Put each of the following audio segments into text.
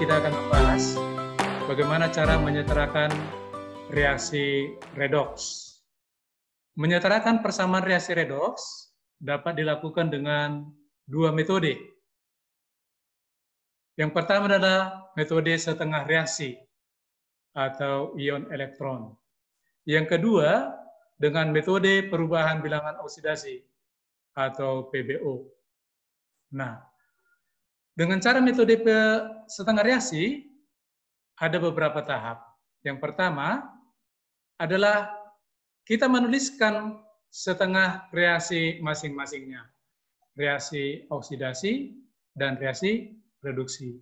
kita akan membahas bagaimana cara menyetarakan reaksi redoks. Menyetarakan persamaan reaksi redoks dapat dilakukan dengan dua metode. Yang pertama adalah metode setengah reaksi atau ion elektron. Yang kedua dengan metode perubahan bilangan oksidasi atau PBO. Nah, dengan cara metode setengah reaksi ada beberapa tahap. Yang pertama adalah kita menuliskan setengah reaksi masing-masingnya. Reaksi oksidasi dan reaksi reduksi.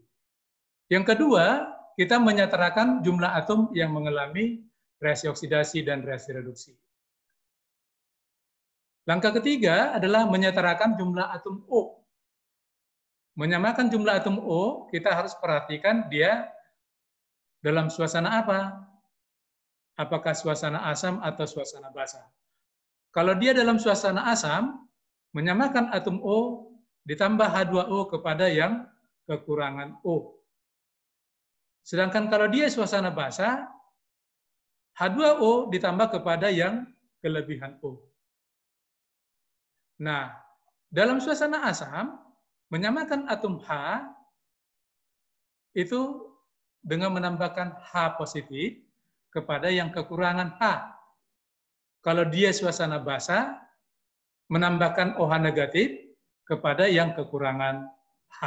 Yang kedua, kita menyetarakan jumlah atom yang mengalami reaksi oksidasi dan reaksi reduksi. Langkah ketiga adalah menyetarakan jumlah atom O. Menyamakan jumlah atom O, kita harus perhatikan dia dalam suasana apa? Apakah suasana asam atau suasana basa? Kalau dia dalam suasana asam, menyamakan atom O ditambah H2O kepada yang kekurangan O. Sedangkan kalau dia suasana basa, H2O ditambah kepada yang kelebihan O. Nah, dalam suasana asam, menyamakan atom H itu dengan menambahkan H positif kepada yang kekurangan H. Kalau dia suasana basa, menambahkan OH negatif kepada yang kekurangan H.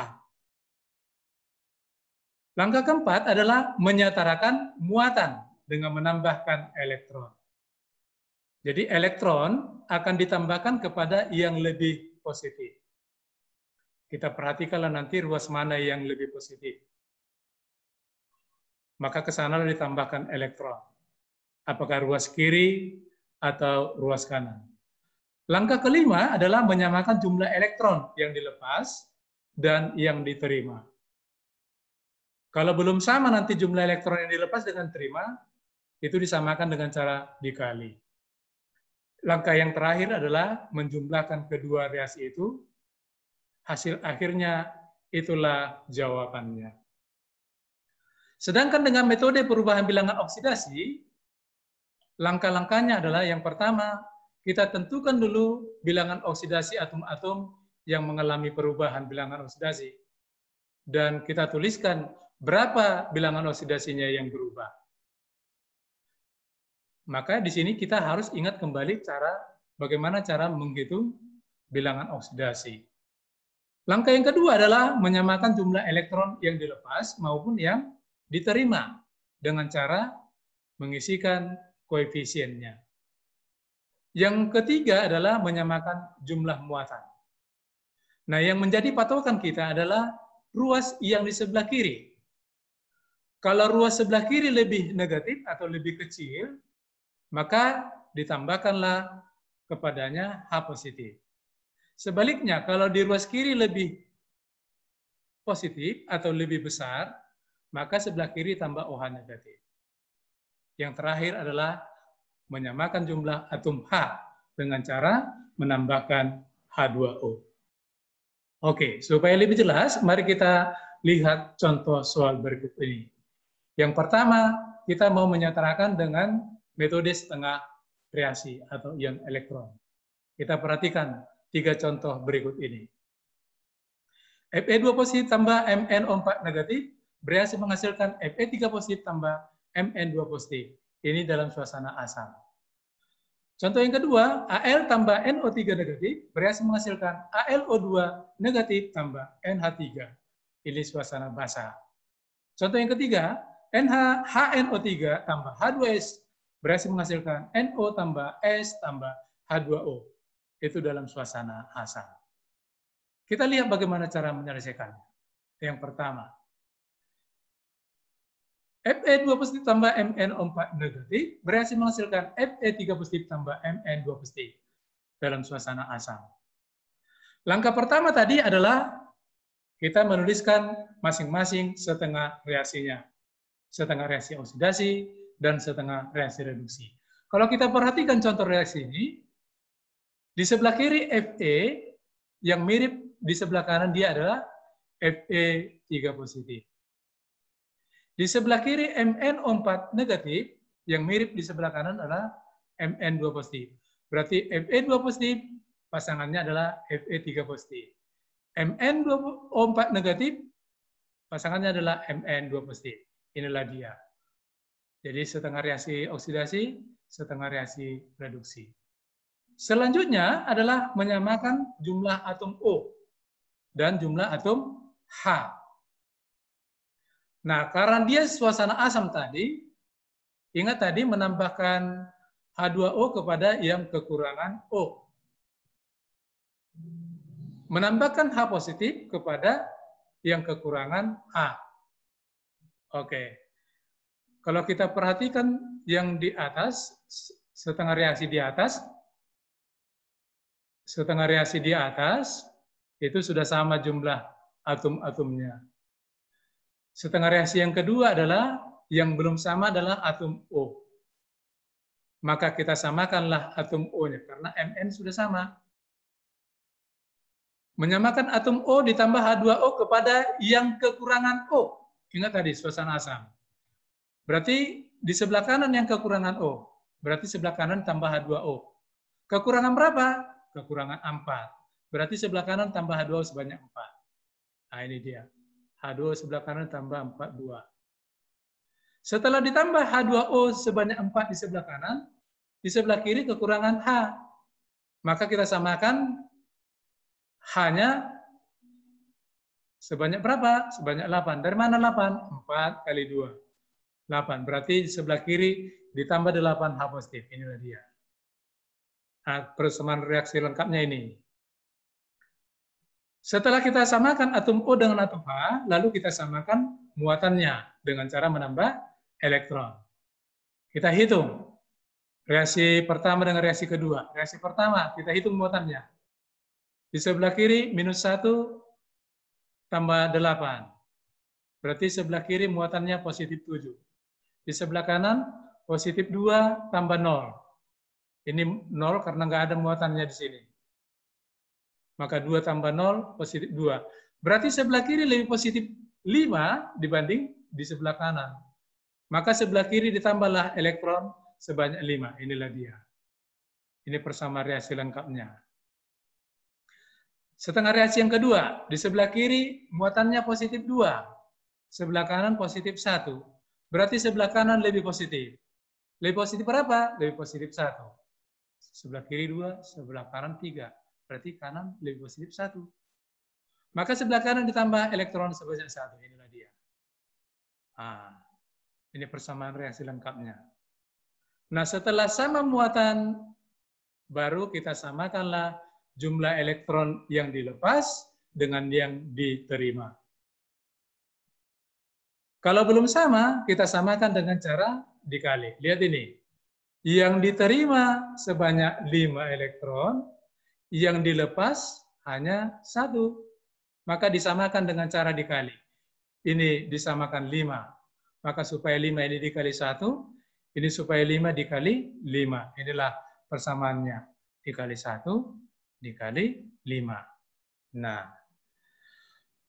Langkah keempat adalah menyetarakan muatan dengan menambahkan elektron. Jadi elektron akan ditambahkan kepada yang lebih positif. Kita perhatikanlah nanti ruas mana yang lebih positif. Maka ke sana ditambahkan elektron. Apakah ruas kiri atau ruas kanan. Langkah kelima adalah menyamakan jumlah elektron yang dilepas dan yang diterima. Kalau belum sama nanti jumlah elektron yang dilepas dengan terima, itu disamakan dengan cara dikali. Langkah yang terakhir adalah menjumlahkan kedua reaksi itu. Hasil akhirnya itulah jawabannya. Sedangkan dengan metode perubahan bilangan oksidasi, langkah-langkahnya adalah yang pertama, kita tentukan dulu bilangan oksidasi atom-atom yang mengalami perubahan bilangan oksidasi. Dan kita tuliskan berapa bilangan oksidasinya yang berubah. Maka di sini kita harus ingat kembali bagaimana cara menghitung bilangan oksidasi. Langkah yang kedua adalah menyamakan jumlah elektron yang dilepas maupun yang diterima dengan cara mengisikan koefisiennya. Yang ketiga adalah menyamakan jumlah muatan. Nah, yang menjadi patokan kita adalah ruas yang di sebelah kiri. Kalau ruas sebelah kiri lebih negatif atau lebih kecil, maka ditambahkanlah kepadanya H positif. Sebaliknya, kalau di ruas kiri lebih positif atau lebih besar, maka sebelah kiri tambah OH negatif. Yang terakhir adalah menyamakan jumlah atom H dengan cara menambahkan H2O. Oke, supaya lebih jelas, mari kita lihat contoh soal berikut ini. Yang pertama, kita mau menyetarakan dengan metode setengah reaksi atau ion elektron. Kita perhatikan 3 contoh berikut ini. Fe2 positif tambah MnO4 negatif bereaksi menghasilkan Fe3 positif tambah Mn2 positif. Ini dalam suasana asam. Contoh yang kedua, Al tambah NO3 negatif bereaksi menghasilkan AlO2 negatif tambah NH3. Ini suasana basa. Contoh yang ketiga, HNO3 tambah H2S bereaksi menghasilkan NO tambah S tambah H2O. Itu dalam suasana asam. Kita lihat bagaimana cara menyelesaikannya. Yang pertama, Fe2 positif tambah MnO4 negatif bereaksi menghasilkan Fe3 positif tambah Mn2 positif dalam suasana asam. Langkah pertama tadi adalah kita menuliskan masing-masing setengah reaksinya. Setengah reaksi oksidasi dan setengah reaksi reduksi. Kalau kita perhatikan contoh reaksi ini, di sebelah kiri Fe yang mirip di sebelah kanan dia adalah Fe3 positif. Di sebelah kiri MnO4 negatif, yang mirip di sebelah kanan adalah Mn2 positif. Berarti Fe2 positif, pasangannya adalah Fe3 positif. Mn2O4 negatif, pasangannya adalah Mn2 positif. Inilah dia. Jadi setengah reaksi oksidasi, setengah reaksi reduksi. Selanjutnya adalah menyamakan jumlah atom O dan jumlah atom H. Nah, karena dia suasana asam tadi, ingat tadi menambahkan H2O kepada yang kekurangan O. Menambahkan H positif kepada yang kekurangan H. Oke. Kalau kita perhatikan yang di atas, setengah reaksi di atas, itu sudah sama jumlah atom-atomnya. Setengah reaksi yang kedua adalah, yang belum sama adalah atom O. Maka kita samakanlah atom O-nya, karena Mn sudah sama. Menyamakan atom O ditambah H2O kepada yang kekurangan O. Ingat tadi, suasana asam. Berarti di sebelah kanan yang kekurangan O. Berarti sebelah kanan tambah H2O. Kekurangan berapa? Kekurangan 4. Berarti sebelah kanan tambah H2O sebanyak 4. Nah, ini dia. H2O sebelah kanan tambah 4, 2. Setelah ditambah H2O sebanyak 4 di sebelah kanan, di sebelah kiri kekurangan H. Maka kita samakan H-nya sebanyak berapa? Sebanyak 8. Dari mana 8? 4 kali 2. 8. Berarti di sebelah kiri ditambah 8 H positif. Inilah dia. Nah, persamaan reaksi lengkapnya ini. Setelah kita samakan atom O dengan atom H, lalu kita samakan muatannya dengan cara menambah elektron. Kita hitung reaksi pertama dengan reaksi kedua. Reaksi pertama, kita hitung muatannya. Di sebelah kiri, minus 1 tambah 8. Berarti sebelah kiri muatannya positif 7. Di sebelah kanan, positif 2 tambah 0. Ini 0 karena nggak ada muatannya di sini. Maka 2 tambah 0, positif 2. Berarti sebelah kiri lebih positif 5 dibanding di sebelah kanan. Maka sebelah kiri ditambahlah elektron sebanyak 5. Inilah dia. Ini persamaan reaksi lengkapnya. Setengah reaksi yang kedua. Di sebelah kiri muatannya positif 2. Sebelah kanan positif 1. Berarti sebelah kanan lebih positif. Lebih positif berapa? Lebih positif 1. Sebelah kiri 2, sebelah kanan 3. Berarti kanan lebih positif 1. Maka sebelah kanan ditambah elektron sebanyak 1. Inilah dia. Nah, ini persamaan reaksi lengkapnya. Nah, setelah sama muatan, baru kita samakanlah jumlah elektron yang dilepas dengan yang diterima. Kalau belum sama, kita samakan dengan cara dikali. Lihat ini. Yang diterima sebanyak 5 elektron, yang dilepas hanya 1. Maka disamakan dengan cara dikali. Ini disamakan 5. Maka supaya 5 ini dikali 1, ini supaya 5 dikali 5. Inilah persamaannya. Dikali 1, dikali 5. Nah,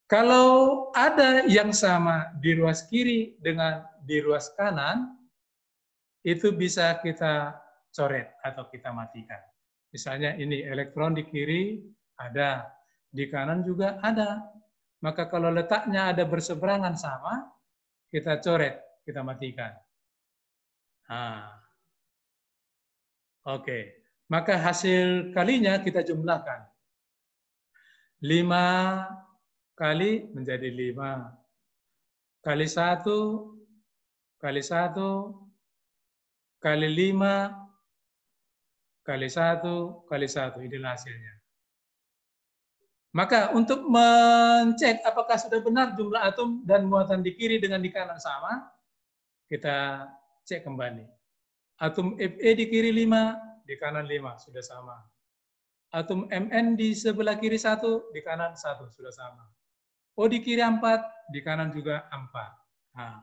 kalau ada yang sama di ruas kiri dengan di ruas kanan, itu bisa kita coret atau kita matikan. Misalnya ini elektron di kiri ada, di kanan juga ada. Maka kalau letaknya ada berseberangan sama, kita coret, kita matikan. Nah, oke. Maka hasil kalinya kita jumlahkan. 5 kali menjadi 5. Kali 1, kali 1, kali 5, kali 1, kali 1. Inilah hasilnya. Maka untuk mencek apakah sudah benar jumlah atom dan muatan di kiri dengan di kanan sama, kita cek kembali. Atom Fe di kiri 5, di kanan 5, sudah sama. Atom Mn di sebelah kiri 1, di kanan 1, sudah sama. O di kiri 4, di kanan juga 4. Nah.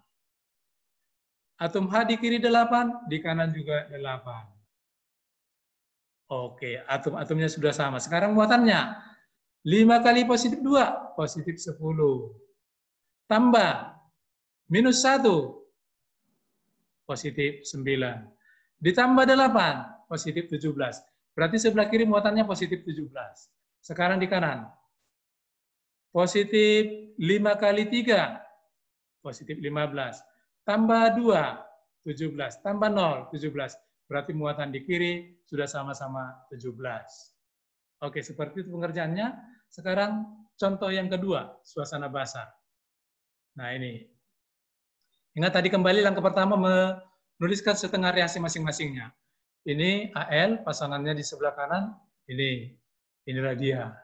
Atom H di kiri 8, di kanan juga 8. Oke, atom-atomnya sudah sama. Sekarang muatannya. 5 kali positif 2, positif 10. Tambah minus 1, positif 9. Ditambah 8, positif 17. Berarti sebelah kiri muatannya positif 17. Sekarang di kanan. Positif 5 kali 3, positif 15. Tambah 2, 17. Tambah 0, 17. Berarti muatan di kiri sudah sama-sama 17. Oke, seperti itu pengerjaannya. Sekarang contoh yang kedua, suasana basah. Nah ini. Ingat tadi kembali langkah pertama menuliskan setengah reaksi masing-masingnya. Ini Al, pasangannya di sebelah kanan. Inilah dia.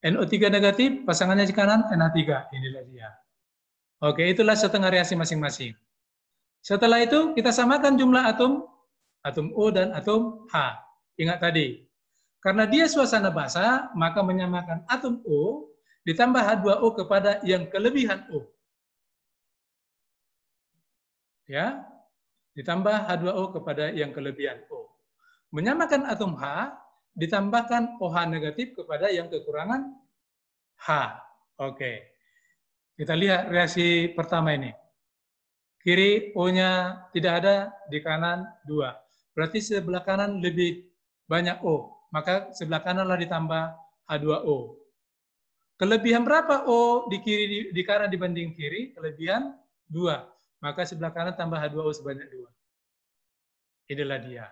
NO3 negatif, pasangannya di kanan, NH3. Inilah dia. Oke, itulah setengah reaksi masing-masing. Setelah itu, kita samakan jumlah atom O dan atom H. Ingat tadi, karena dia suasana basah, maka menyamakan atom O ditambah H2O kepada yang kelebihan O. Ya, ditambah H2O kepada yang kelebihan O. Menyamakan atom H, ditambahkan OH negatif kepada yang kekurangan H. Oke. Kita lihat reaksi pertama ini. Kiri O-nya tidak ada, di kanan 2. Berarti sebelah kanan lebih banyak O. Maka sebelah kananlah ditambah H2O. Kelebihan berapa O di kanan dibanding kiri? Kelebihan 2. Maka sebelah kanan tambah H2O sebanyak 2. Inilah dia.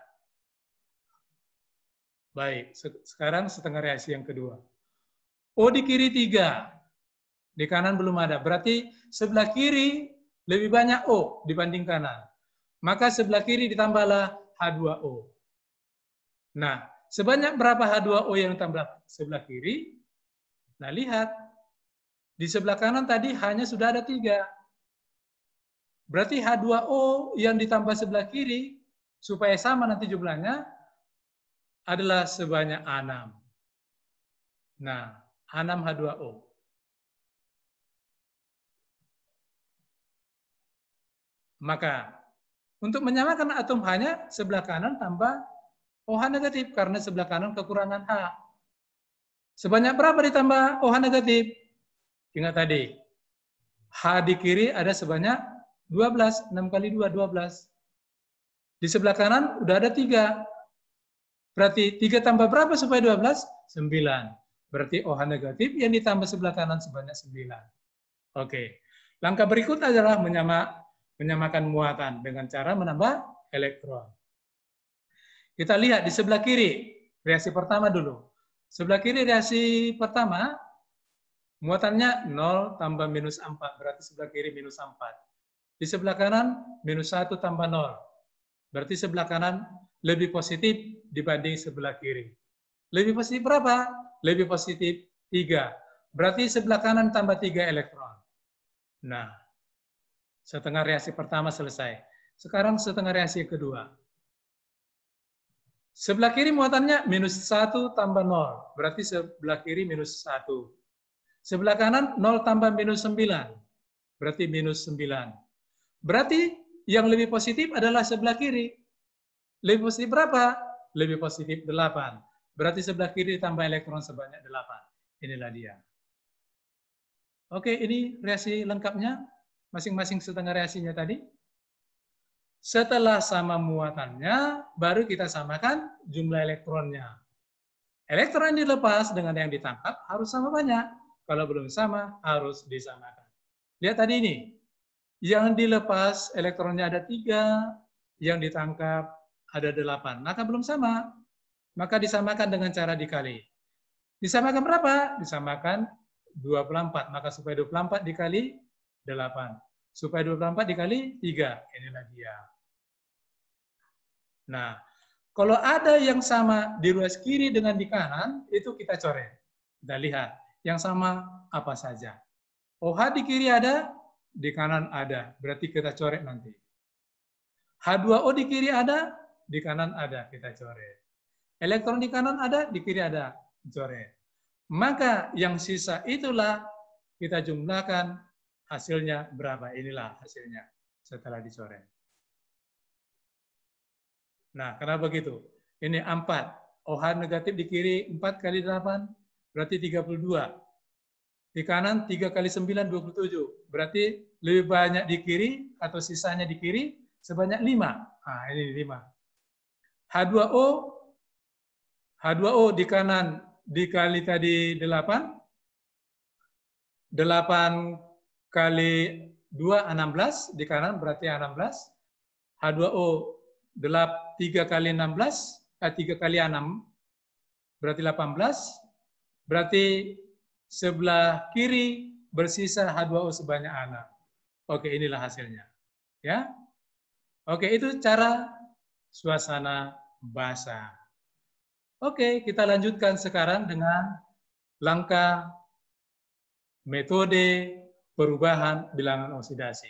Baik, sekarang setengah reaksi yang kedua. O di kiri 3, di kanan belum ada. Berarti sebelah kiri lebih banyak O dibanding kanan. Maka sebelah kiri ditambahlah H2O. Nah, sebanyak berapa H2O yang ditambah sebelah kiri? Nah, lihat. Di sebelah kanan tadi hanya sudah ada 3. Berarti H2O yang ditambah sebelah kiri, supaya sama nanti jumlahnya, adalah sebanyak 6. Nah, 6 H2O. Maka, untuk menyamakan atom H-nya, sebelah kanan tambah OH negatif, karena sebelah kanan kekurangan H. Sebanyak berapa ditambah OH negatif? Ingat tadi, H di kiri ada sebanyak 12, 6 kali 2, 12. Di sebelah kanan udah ada 3. Berarti 3 tambah berapa supaya 12? 9. Berarti OH negatif yang ditambah sebelah kanan sebanyak 9. Oke. Langkah berikut adalah menyamakan muatan dengan cara menambah elektron. Kita lihat di sebelah kiri, reaksi pertama dulu. Sebelah kiri reaksi pertama, muatannya 0 tambah minus 4, berarti sebelah kiri minus 4. Di sebelah kanan, minus 1 tambah 0. Berarti sebelah kanan lebih positif dibanding sebelah kiri. Lebih positif berapa? Lebih positif 3. Berarti sebelah kanan tambah 3 elektron. Nah, setengah reaksi pertama selesai. Sekarang setengah reaksi kedua. Sebelah kiri muatannya minus 1 tambah 0. Berarti sebelah kiri minus 1. Sebelah kanan 0 tambah minus 9. Berarti minus 9. Berarti yang lebih positif adalah sebelah kiri. Lebih positif berapa? Lebih positif 8. Berarti sebelah kiri ditambah elektron sebanyak 8. Inilah dia. Oke, ini reaksi lengkapnya. Masing-masing setengah reaksinya tadi. Setelah sama muatannya, baru kita samakan jumlah elektronnya. Elektron yang dilepas dengan yang ditangkap harus sama banyak. Kalau belum sama, harus disamakan. Lihat tadi ini. Yang dilepas elektronnya ada 3, yang ditangkap ada 8. Maka belum sama. Maka disamakan dengan cara dikali. Disamakan berapa? Disamakan 24. Maka supaya 24 dikali 8. Supaya 24 dikali 3. Inilah dia. Nah, kalau ada yang sama di ruas kiri dengan di kanan, itu kita coret. Kita lihat. Yang sama apa saja. OH di kiri ada, di kanan ada. Berarti kita coret nanti. H2O di kiri ada, di kanan ada. Kita coret. Elektron di kanan ada, di kiri ada. Coret. Maka yang sisa itulah kita jumlahkan hasilnya berapa. Inilah hasilnya setelah dicoret. Nah, kenapa begitu? Ini 4. OH negatif di kiri 4 kali 8, berarti 32. Di kanan 3 kali 9, 27. Berarti lebih banyak di kiri atau sisanya di kiri sebanyak 5. Nah, ini 5. H2O, H2O di kanan dikali tadi 8. 8 kali 2, 16. Di kanan berarti 16. H2O 3 kali 16, 3 kali 6, berarti 18. Berarti sebelah kiri bersisa H2O sebanyak 6. Oke, inilah hasilnya. Ya. Oke, itu cara suasana basah. Oke, kita lanjutkan sekarang dengan langkah metode perubahan bilangan oksidasi.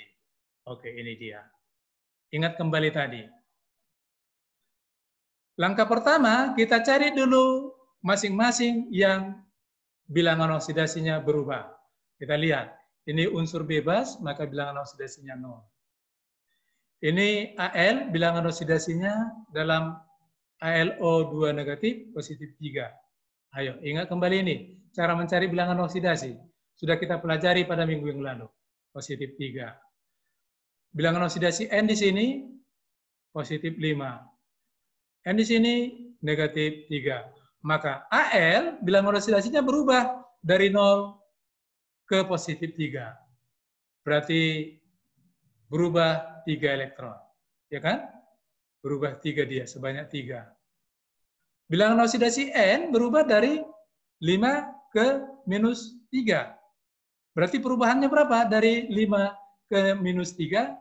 Oke, ini dia. Ingat kembali tadi. Langkah pertama, kita cari dulu masing-masing yang bilangan oksidasinya berubah. Kita lihat, ini unsur bebas, maka bilangan oksidasinya 0. Ini Al, bilangan oksidasinya dalam AlO2 negatif, positif 3. Ayo, ingat kembali ini, cara mencari bilangan oksidasi. Sudah kita pelajari pada minggu yang lalu, positif 3. Bilangan oksidasi N di sini, positif 5. N di sini, negatif 3. Maka Al, bilangan oksidasinya berubah dari 0 ke positif 3. Berarti berubah 3 elektron. Ya kan? Berubah 3 dia, sebanyak 3. Bilangan oksidasi N berubah dari 5 ke minus 3. Berarti perubahannya berapa? Dari 5 ke minus 3,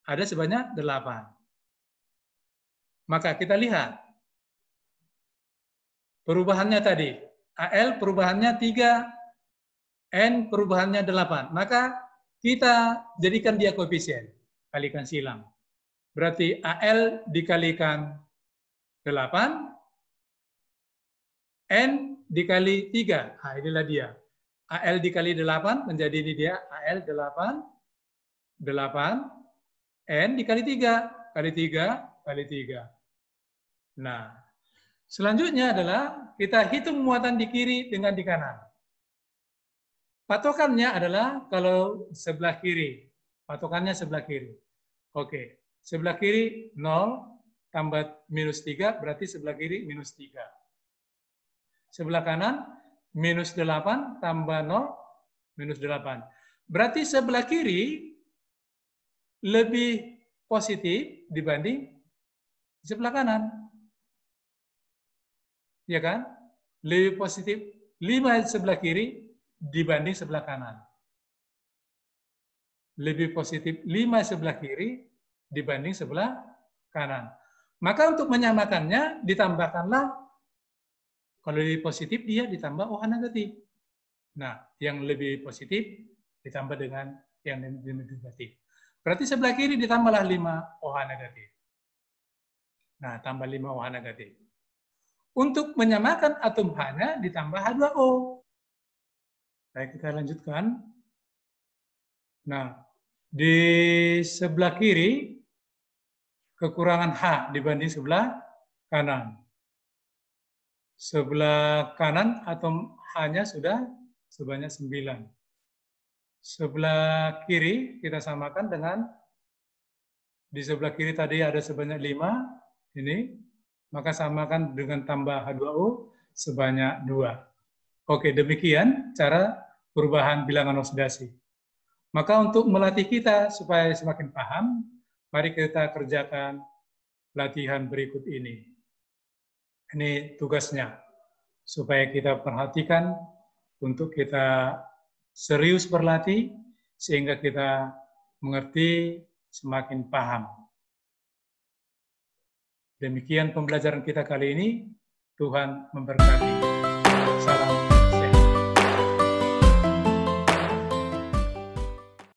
ada sebanyak 8. Maka kita lihat. Perubahannya tadi, Al perubahannya 3, N perubahannya 8. Maka kita jadikan dia koefisien, kalikan silang. Berarti Al dikalikan 8, N dikali 3. Nah, inilah dia. Al dikali 8 menjadi ini dia, Al 8, 8, N dikali 3, kali 3, kali 3. Nah, selanjutnya adalah kita hitung muatan di kiri dengan di kanan. Patokannya adalah kalau sebelah kiri. Patokannya sebelah kiri. Oke, sebelah kiri 0 tambah minus 3, berarti sebelah kiri minus 3. Sebelah kanan minus 8 tambah 0, minus 8. Berarti sebelah kiri lebih positif dibanding sebelah kanan. Ya kan? Lebih positif 5 sebelah kiri dibanding sebelah kanan. Lebih positif 5 sebelah kiri dibanding sebelah kanan. Maka untuk menyamakannya ditambahkanlah, kalau lebih positif dia ditambah OH negatif. Nah, yang lebih positif ditambah dengan yang lebih negatif. Berarti sebelah kiri ditambahlah 5 OH negatif. Nah, tambah 5 OH negatif. Untuk menyamakan atom H-nya ditambah H2O. Baik, kita lanjutkan. Nah, di sebelah kiri kekurangan H dibanding sebelah kanan. Sebelah kanan atom H-nya sudah sebanyak 9. Sebelah kiri kita samakan dengan, di sebelah kiri tadi ada sebanyak 5, ini, maka samakan dengan tambah H2O sebanyak 2. Oke, demikian cara perubahan bilangan oksidasi. Maka untuk melatih kita supaya semakin paham, mari kita kerjakan latihan berikut ini. Ini tugasnya, supaya kita perhatikan untuk kita serius berlatih, sehingga kita mengerti semakin paham. Demikian pembelajaran kita kali ini. Tuhan memberkati. Salam.